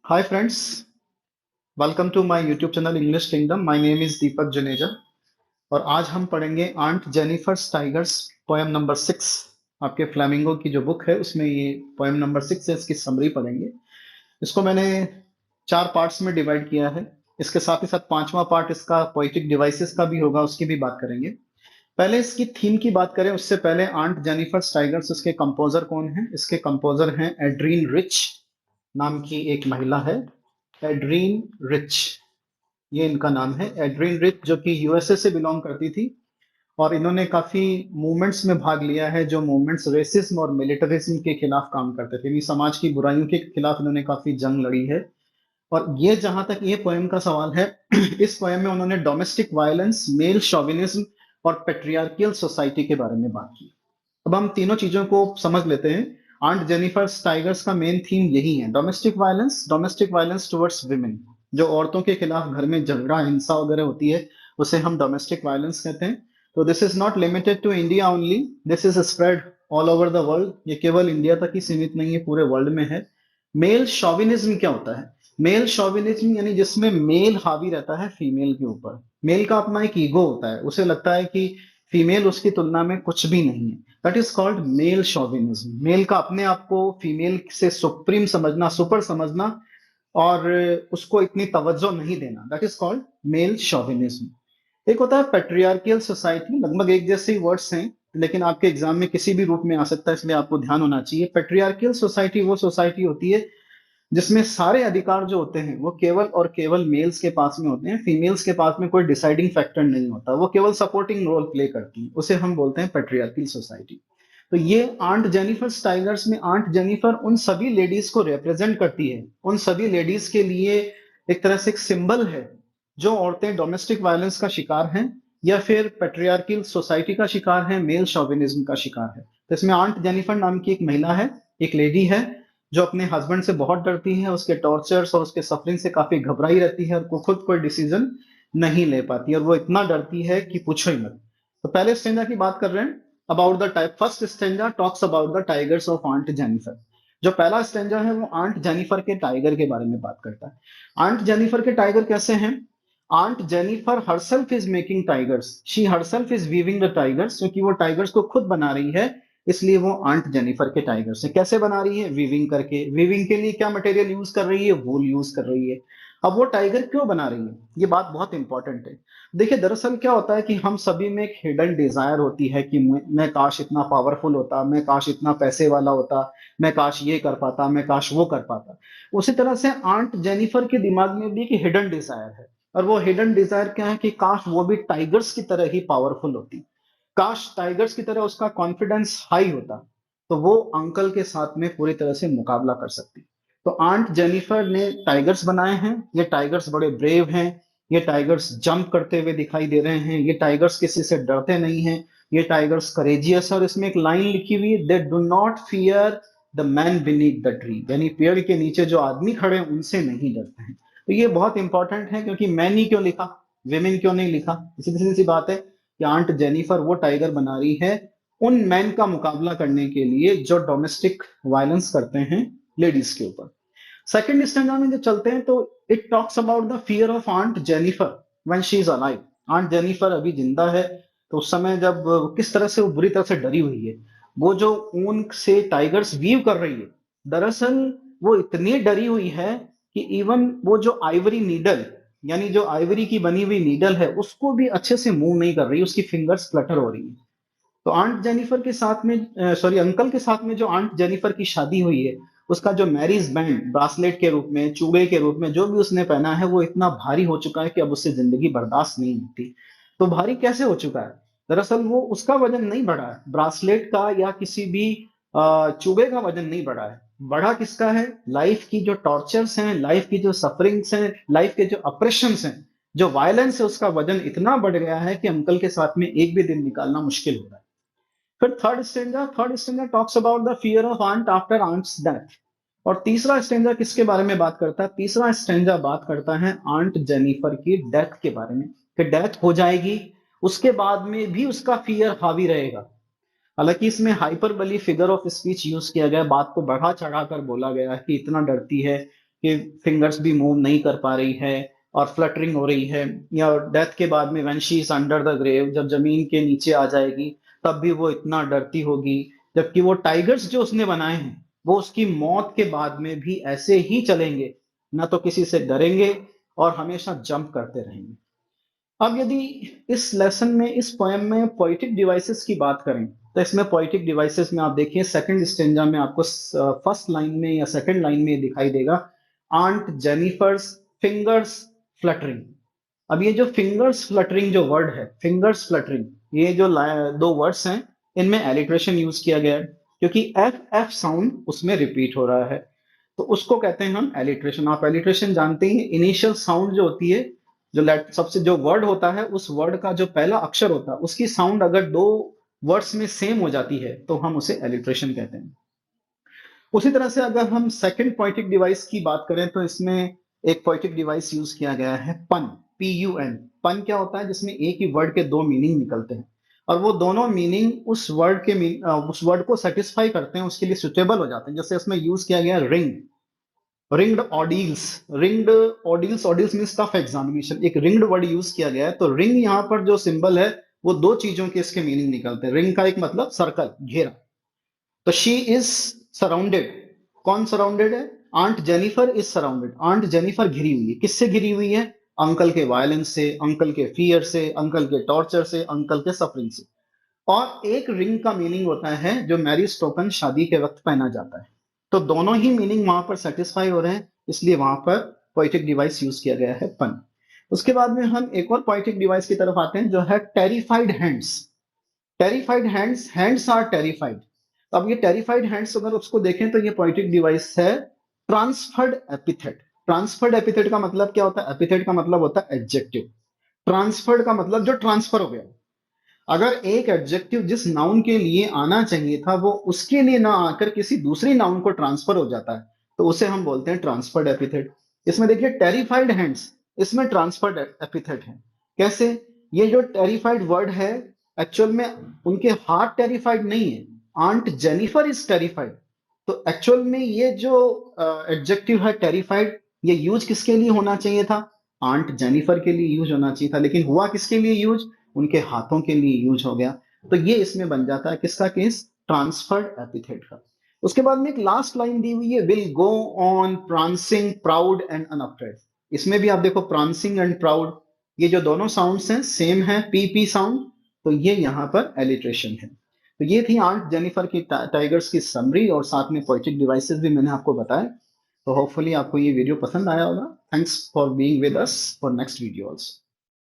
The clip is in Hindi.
Hi friends, welcome to my YouTube channel English Kingdom. My name is दीपक जनेजा और आज हम पढ़ेंगे aunt Jennifer tigers poem number 6। आपके फ्लैमिंगो की जो बुक है उसमें ये पोएम नंबर 6 है, इसकी समरी पढ़ेंगे। इसको मैंने 4 पार्ट्स में डिवाइड किया है। इसके साथ ही साथ पांचवा पार्ट इसका पोएटिक डिवाइसेस का भी होगा, उसकी भी बात करेंगे। पहले इसकी थीम की बात करें उससे पहले आंट जेनिफर टाइगर्स इसके कंपोजर कौन है? इसके कंपोजर हैं एड्रीन रिच नाम की एक महिला है। एड्रीन रिच, ये इनका नाम है। एड्रीन रिच जो कि यूएसए से बिलोंग करती थी और इन्होंने काफी मूवमेंट्स में भाग लिया है, जो मूवमेंट्स रेसिज्म और मिलिटरिज्म के खिलाफ काम करते थे, यानी समाज की बुराइयों के खिलाफ इन्होंने काफी जंग लड़ी है। और ये जहां तक ये पोएम का सवाल है इस पोएम में उन्होंने डोमेस्टिक वायलेंस, मेल शोविनिज्म और पेट्रियार्कियल सोसाइटी के बारे में बात की। अब हम तीनों चीजों को समझ लेते हैं। आंट जेनिफर टाइगर्स का मेन थीम यही है, डोमेस्टिक वायलेंस टुवर्ड्स विमेन। जो औरतों के खिलाफ घर में झगड़ा हिंसा वगैरह होती है उसे हम डोमेस्टिक वायलेंस कहते हैं। तो this is not limited to India only, this is spread all over the world. ये केवल इंडिया तक ही सीमित नहीं है, पूरे वर्ल्ड में है। मेल शॉविनिज्म क्या होता है? मेल शॉविनिज्म यानी जिसमें मेल हावी रहता है फीमेल के ऊपर। मेल का अपना एक ईगो होता है, उसे लगता है कि फीमेल उसकी तुलना में कुछ भी नहीं है। That is called male chauvinism. Male का अपने आप को फीमेल से सुप्रीम समझना, सुपर समझना और उसको इतनी तवज्जो नहीं देना, दैट इज कॉल्ड मेल शॉविनिज्म। एक होता है पेट्रियार्कियल सोसाइटी। लगभग एक जैसे ही वर्ड्स हैं लेकिन आपके एग्जाम में किसी भी रूप में आ सकता है, इसलिए आपको ध्यान होना चाहिए। पेट्रियार्कियल सोसाइटी वो सोसाइटी होती है जिसमें सारे अधिकार जो होते हैं वो केवल और केवल मेल्स के पास में होते हैं, फीमेल्स के पास में कोई डिसाइडिंग फैक्टर नहीं होता, वो केवल सपोर्टिंग रोल प्ले करती है। उसे हम बोलते हैं पेट्रियार्कल सोसाइटी। तो ये आंट जेनिफर टाइगर्स में आंट जेनिफर उन सभी लेडीज को रिप्रेजेंट करती है, उन सभी लेडीज के लिए एक तरह से एक सिंबल है जो औरतें डोमेस्टिक वायलेंस का शिकार हैं या फिर पेट्रियार्कल सोसाइटी का शिकार है, मेल शॉविनिज्म का शिकार है। तो इसमें आंट जेनिफर नाम की एक महिला है, एक लेडी है, जो अपने हस्बैंड से बहुत डरती है, उसके टॉर्चर्स और उसके सफरिंग से काफी घबराई रहती है और को खुद कोई डिसीजन नहीं ले पाती, और वो इतना डरती है कि पूछो ही मत। तो पहले स्टेंजा की बात कर रहे हैं। About the type first stanza talks about the tigers of aunt Jennifer. जो पहला स्टेंजा है वो आंट जेनिफर के टाइगर के बारे में बात करता है। आंट जेनिफर के टाइगर कैसे हैं? Aunt Jennifer herself is making tigers, she herself is weaving the tigers, क्योंकि वो टाइगर्स को खुद बना रही है, इसलिए वो आंट जेनिफर के टाइगर्स है। कैसे बना रही है? वीविंग करके। वीविंग के लिए क्या मटेरियल यूज कर रही है? वूल यूज कर रही है। अब वो टाइगर क्यों बना रही है, ये बात बहुत इंपॉर्टेंट है। देखिए दरअसल क्या होता है कि हम सभी में एक हिडन डिजायर होती है कि मैं काश इतना पावरफुल होता, मैं काश इतना पैसे वाला होता, मैं काश ये कर पाता, मैं काश वो कर पाता। उसी तरह से आंट जेनिफर के दिमाग में भी एक हिडन डिजायर है, और वो हिडन डिजायर क्या है कि काश वो भी टाइगर्स की तरह ही पावरफुल होती, काश टाइगर्स की तरह उसका कॉन्फिडेंस हाई होता, तो वो अंकल के साथ में पूरी तरह से मुकाबला कर सकती। तो आंट जेनिफर ने टाइगर्स बनाए हैं। ये टाइगर्स बड़े ब्रेव हैं, ये टाइगर्स जंप करते हुए दिखाई दे रहे हैं, ये टाइगर्स किसी से डरते नहीं हैं, ये टाइगर्स करेजियस है। और इसमें एक लाइन लिखी हुई है, they do not fear the man beneath the tree, यानी पेड़ के नीचे जो आदमी खड़े हैं उनसे नहीं डरते हैं। तो ये बहुत इंपॉर्टेंट है, क्योंकि मैन ही क्यों लिखा, विमेन क्यों नहीं लिखा? इसी सी बात है कि आंट जेनिफर वो टाइगर बना रही है उन मैन का मुकाबला करने के लिए जो डोमेस्टिक वायलेंस करते हैं लेडीज के ऊपर। सेकंड स्टैंडर्ड में जो चलते हैं तो it talks about the fear of aunt Jennifer when she is alive. Aunt Jennifer अभी जिंदा है तो उस समय जब किस तरह से वो बुरी तरह से डरी हुई है। वो जो ऊन से टाइगर्स वीव कर रही है, दरअसल वो इतनी डरी हुई है कि इवन वो जो आइवरी नीडल, यानी जो आइवरी की बनी हुई नीडल है, उसको भी अच्छे से मूव नहीं कर रही, उसकी फिंगर्स फ्लटर हो रही है। तो आंट जेनिफर के साथ में सॉरी अंकल के साथ में जो आंट जेनिफर की शादी हुई है, उसका जो मैरिज बैंड ब्रासलेट के रूप में, चूड़े के रूप में जो भी उसने पहना है, वो इतना भारी हो चुका है कि अब उससे जिंदगी बर्दाश्त नहीं होती। तो भारी कैसे हो चुका है? दरअसल वो उसका वजन नहीं बढ़ा है, ब्रासलेट का या किसी भी चूड़े का वजन नहीं बढ़ा है। बढ़ा किसका है? लाइफ की जो टॉर्चर्स हैं, लाइफ की जो सफरिंग्स हैं, लाइफ के जो अप्रेशंस हैं, जो वायलेंस है, उसका वजन इतना बढ़ गया है कि अंकल के साथ में एक भी दिन निकालना मुश्किल हो रहा है। फिर third stanza talks about the fear of aunt after aunt's death. और तीसरा स्टेंजा किसके बारे में बात करता है? तीसरा स्टेंजा बात करता है आंट जेनिफर की डेथ के बारे में, कि डेथ हो जाएगी, उसके बाद में भी उसका फियर हावी रहेगा। हालांकि इसमें hyperbole figure of speech use किया गया, बात को बढ़ा चढ़ा कर बोला गया है कि इतना डरती है कि फिंगर्स भी मूव नहीं कर पा रही है और फ्लटरिंग हो रही है, या डेथ के बाद में when she is under the grave, जब जमीन के नीचे आ जाएगी तब भी वो इतना डरती होगी। जबकि वो टाइगर्स जो उसने बनाए हैं वो उसकी मौत के बाद में भी ऐसे ही चलेंगे, ना तो किसी से डरेंगे और हमेशा जंप करते रहेंगे। अब यदि इस लेसन में, इस पोएम में पोइटिक डिवाइसेस की बात करें, तो इसमें पोइटिक डिवाइसेस में आप देखिए सेकंड स्टेंजा में आपको फर्स्ट लाइन में या सेकंड लाइन में दिखाई देगा, आंट जेनिफर्स फिंगर्स फ्लटरिंग। अब ये जो फिंगर्स फ्लटरिंग जो वर्ड है, फिंगर्स फ्लटरिंग, ये जो दो वर्ड्स हैं, इनमें एलिट्रेशन यूज किया गया है, क्योंकि एफ एफ साउंड उसमें रिपीट हो रहा है, तो उसको कहते हैं हम एलिट्रेशन। आप एलिट्रेशन जानते ही, इनिशियल साउंड जो होती है, जो सबसे जो वर्ड होता है, उस वर्ड का जो पहला अक्षर होता है उसकी साउंड अगर दो वर्ड्स में सेम हो जाती है तो हम उसे एलिट्रेशन कहते हैं। उसी तरह से अगर हम सेकंड पोइटिक डिवाइस की बात करें तो इसमें एक पोइटिक डिवाइस यूज किया गया है, पन, PUN। पन क्या होता है? जिसमें एक ही वर्ड के दो मीनिंग निकलते हैं और वो दोनों मीनिंग उस वर्ड को सेटिस्फाई करते हैं, उसके लिए सुटेबल हो जाते हैं। जैसे इसमें यूज किया गया ring, ringed ordeals. Ringed ordeals, ordeals means tough examination, एक रिंग्ड वर्ड यूज किया गया है। तो रिंग यहाँ पर जो सिंबल है वो दो चीजों के इसके मीनिंग निकलते हैं। रिंग का एक मतलब सर्कल, घेरा। तो शी इज सराउंडेड, कौन सराउंडेड है? Aunt Jennifer is surrounded, aunt Jennifer घिरी हुई है। किससे घिरी हुई है? अंकल के वायलेंस से, अंकल के फियर से, अंकल के टॉर्चर से, अंकल के सफरिंग से। और एक रिंग का मीनिंग होता है जो मैरिज टोकन, शादी के वक्त पहना जाता है। तो दोनों ही मीनिंग वहां पर सेटिस्फाई हो रहे हैं, इसलिए वहां पर पोइटिक डिवाइस यूज किया गया है, पन। उसके बाद में हम एक और पोइटिक डिवाइस की तरफ आते हैं जो है terrified hands. Terrified hands, hands are terrified. तो अब ये टेरिफाइड हैंड्स अगर उसको देखें तो ये पोइटिक डिवाइस है ट्रांसफर्ड एपिथेट। ट्रांसफर्ड एपिथेट का मतलब क्या होता है? एपिथेट का मतलब होता है एडजेक्टिव, ट्रांसफर्ड का मतलब जो ट्रांसफर हो गया। अगर एक एडजेक्टिव जिस नाउन के लिए आना चाहिए था वो उसके लिए ना आकर किसी दूसरी नाउन को ट्रांसफर हो जाता है, तो उसे हम बोलते हैं ट्रांसफर्ड एपिथेट। इसमें देखिए टेरिफाइड हैंड्स, इसमें ट्रांसफर्ड एपिथेट है। कैसे? ये जो टेरिफाइड वर्ड है, एक्चुअल में उनके हार्ट टेरिफाइड नहीं है, आंट जेनिफर इज टेरिफाइड। तो एक्चुअल में ये जो एडजेक्टिव है टेरिफाइड, ये यूज किसके लिए होना चाहिए था? आंट जेनिफर के लिए यूज होना चाहिए था, लेकिन हुआ किसके लिए यूज? उनके हाथों के लिए यूज हो गया। तो ये इसमें बन जाता है किसका केस? ट्रांसफर्ड एपिथेट का। उसके बाद में एक लास्ट लाइन दी हुई है, will go on prancing proud and unafraid. इसमें भी आप देखो प्रांसिंग एंड प्राउड, ये जो दोनों साउंड्स हैं सेम है, पी पी साउंड, तो ये यहां पर एलिट्रेशन है। तो ये थी आंट जेनिफर की टाइगर्स की समरी, और साथ में पोएटिक डिवाइसेस भी मैंने आपको बताया। तो होपफुली आपको ये वीडियो पसंद आया होगा। Thanks for being with us for next video also.